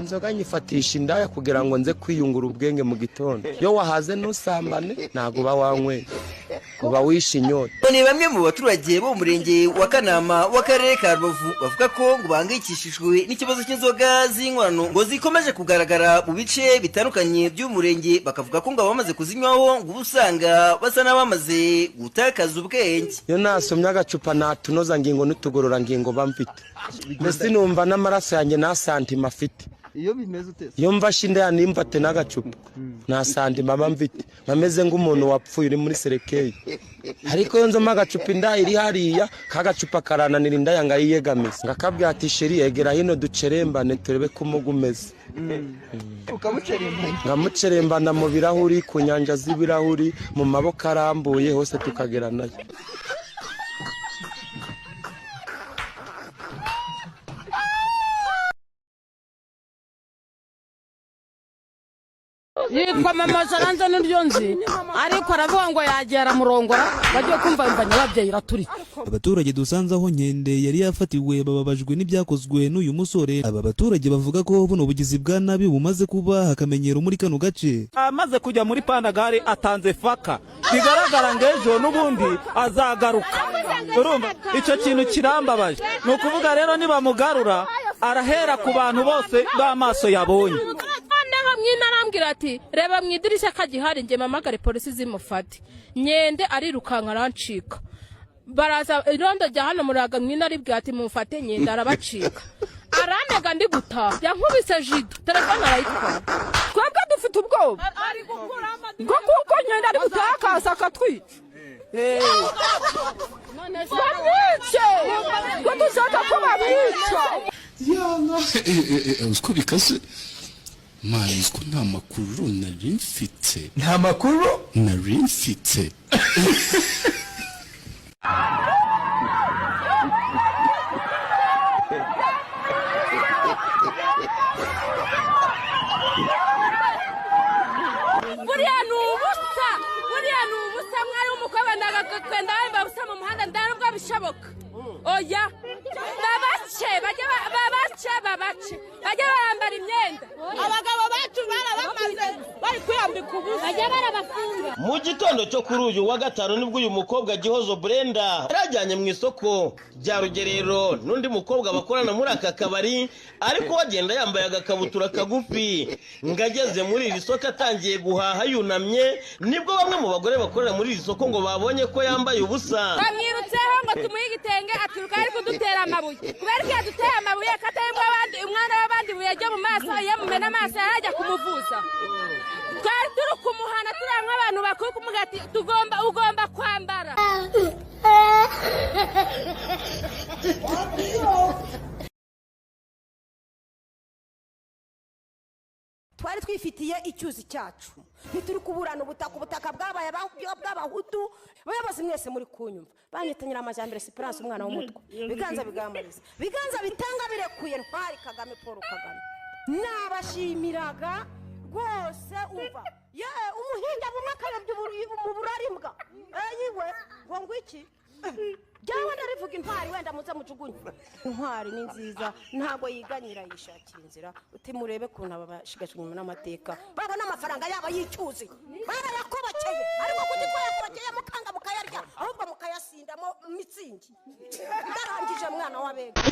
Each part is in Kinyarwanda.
inzoga nyifatisha indaya kugira ngo nze kwiyungura ubwenge mu gitondo. Yo wahaze nusambane ntago ba wanyweye. Uba wishe inyota. Ni bamwe mu baturage bo murenge wa Kanama w'akarere ka Rubavu bavuga ko ngo bahangayikishijwe n'ikibazo cy'inzoga z'inkorano ngo zikomeje kugaragara mu bice bitandukanye by'umurenge, bakavuga ko ngo abamaze kuzinywaho ngo usanga basa n'abamaze gutakaza ubwenge. Yo nasomye agacupa natunoza ngingo n'utugorora ngingo bamfite. Mbese numva n'amaraso yanjye na santima afite. Iyo bimeze utese. Iyo mvashe inda nimfate n'agacupa. Na santima bamfite. Bameze nk'umuntu wapfuye uri muri serekeye. Ariko yo nzoma agacupa inda iri hariya kagacupa karananira inda yanga yiyegamiza. Ngakabwira ati sheri egera hino ducerembane turebe ko umugumeze. Ukamucerembana. Ngamucerembana mu birahuri ku nyanja z'ibirahuri mu maboko arambuye hose tukagera nayo. Yitwa mama Zaranze n'iryo nzi ariko aravuga ngo yagera murongora bagiye kumva imvanya babyeyi iraturi. Abaturage dusanze aho Nkende yari yafatiwe bababajwe n'ibyakozwe n'uyu musore. Aba baturage bavuga ko buno bugizi bwa nabi bumaze kuba hakamenyero muri kano gace. Amaze kujya muri Pandagare atanze faka bigaragara ngejo n'ubundi azagaruka. Urumva icyo kintu kirambabaje. No kuvuga rero niba mugarura arahera ku bantu bose b'amaso yabonye. Mwina arambwira ati reba mwidirisha kagihari nge mamagare polisi zimufate. Nkende arirukanka arancika. Baraza irondo rya hano muraga mwina aribwira ati mumfate Nkende arabacika. Aranega ndi gutaha yankubise jido telefone arayitwara. Twebwe dufite ubwoba. Ngo kuko Nkende ari gutaha akasa akatwica. Bamwice! Ngo dushaka ko babica! Usko bikaze Maizko nta makuru nari mfite. Nta makuru nari mfite. Buriya nubusa mwari umukobwa ndagakwenda wemba busa mu muhanda ndarubwo bishoboka. Oya babace bajya barambara imyenda. Abagabo bacu barabamaze bari kwiyambika ubusa bajya barabafunga. Mu gitondo cyo kuri uyu wa gatanu nibwo uyu mukobwa Gihozo Brenda yarajyanye mu isoko rya Rugerero n'undi mukobwa bakorana muri aka kabari, ariko wagenda yambaye agakabutura kagufi. Ngageze muri iri soko atangiye guhaha yunamye, nibwo bamwe mu bagore bakorera muri iri soko ngo babonye ko yambaye ubusa. Bamwirutseho ngo tumuhe igitenge aturuka ari kudutera amabuye. Kubera ko yaduteye amabuye katayemwe abandi umwana w'abandi buyajya mu maso yamumena amaso yarajya kumuvuza. Twari turi kumuhana turi nk'abantu bakuru kumugati ugomba kwambara. Twari twifitiye icyuzi cyacu ntituri kuburana ubutaka bwabaye bw'abahutu bayobozi mwese muri kunyumva banyitanyira amajambere Esperance umwana w'umutwe biganza bigamariza biganza bitanga birekuye ntwari Kagame Paul Kagame nabashimiraga rwose umva ye umuhinga bumwe akayobya mu burarimbwa yiwe ngo ngwiki Jawe narivuga intwari wenda muze mujugunye. Intwari ni nziza ntago yiganyira yishakira inzira uti murebe kuntu abashigashwe mu n'amateka. Babona amafaranga yabo yicyuzi. Barayakobakeye ariko kugitwara kubakeye mukanga mukayarya ahubwo mukayasindamo mitsingi. Ndarangije mwana wabega.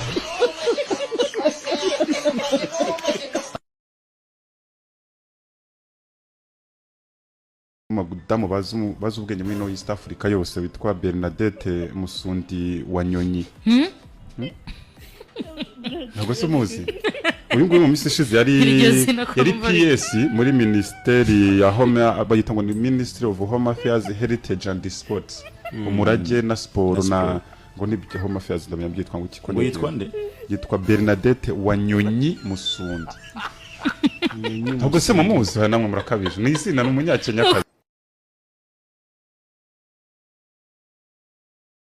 Umudamu bazi ubwenge muri East Africa yose witwa Bernadette Musundi wa Nyonyi. Ntabwo se muzi. Uyu nguyu mu minsi ishize yari PS muri Ministeri ya Home bayita ngo ni Ministry of Home Affairs, Heritage and Sports. Umurage na sport na ngo ni Home Affairs ndamenya byitwa ngo ikiko ni. Yitwa nde? Yitwa Bernadette wa Nyonyi Musundi. Ntabwo se mumuzi namwe murakabije. Ni izina n'umunyakenya.